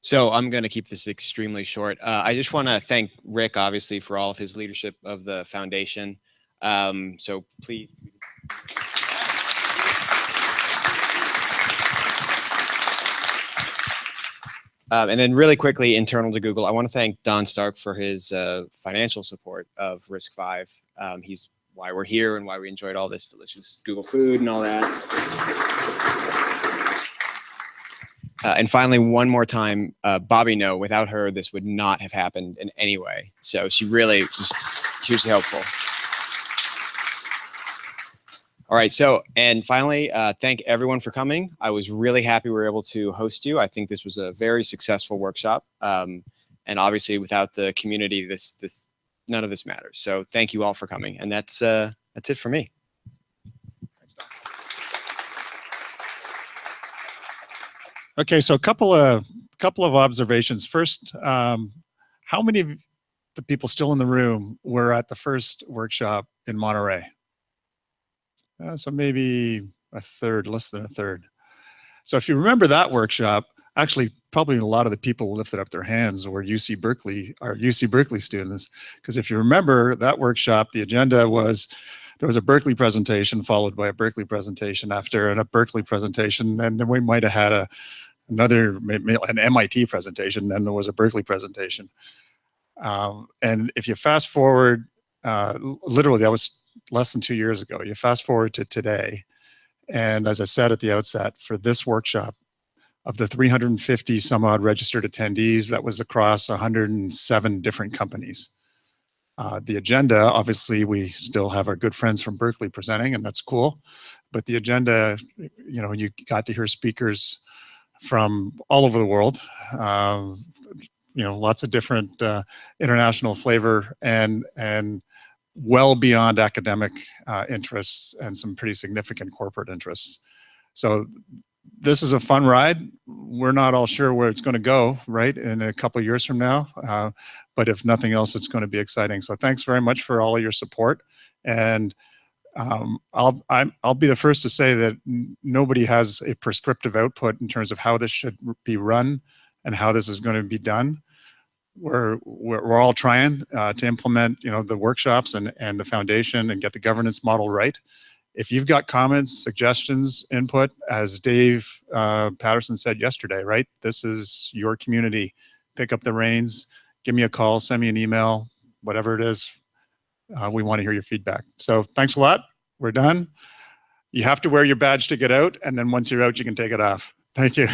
So I'm going to keep this extremely short. I just want to thank Rick, obviously, for all of his leadership of the foundation. So please. And then really quickly, internal to Google, I want to thank Don Stark for his financial support of RISC-V. He's why we're here and why we enjoyed all this delicious Google food and all that. And finally, one more time, Bobby No, without her, this would not have happened in any way. So she really was hugely helpful. All right, so, and finally, thank everyone for coming. I was really happy we were able to host you. I think this was a very successful workshop. And obviously without the community, none of this matters. So thank you all for coming. And that's it for me. Okay, so a couple of observations. First, how many of the people still in the room were at the first workshop in Monterey? So maybe a third, less than a third. So if you remember that workshop, actually probably a lot of the people who lifted up their hands were UC Berkeley students, because if you remember that workshop, the agenda was there was a Berkeley presentation followed by a Berkeley presentation after, and a Berkeley presentation, and then we might have had an MIT presentation, then there was a Berkeley presentation. And if you fast forward, literally that was less than 2 years ago, you fast forward to today, and as I said at the outset, for this workshop, of the 350 some odd registered attendees, that was across 107 different companies. The agenda, obviously, we still have our good friends from Berkeley presenting, and that's cool. But the agenda, you know, you got to hear speakers from all over the world, you know, lots of different international flavor and well beyond academic interests and some pretty significant corporate interests. So this is a fun ride. We're not all sure where it's going to go, right, in a couple of years from now. But if nothing else, it's going to be exciting. So thanks very much for all of your support. And I'll be the first to say that nobody has a prescriptive output in terms of how this should be run and how this is going to be done. We're all trying to implement, you know, the workshops and the foundation and get the governance model right. If you've got comments, suggestions, input, as Dave Patterson said yesterday, right? This is your community. Pick up the reins, give me a call, send me an email, whatever it is. We want to hear your feedback. So thanks a lot. We're done. You have to wear your badge to get out, and then once you're out, you can take it off. Thank you.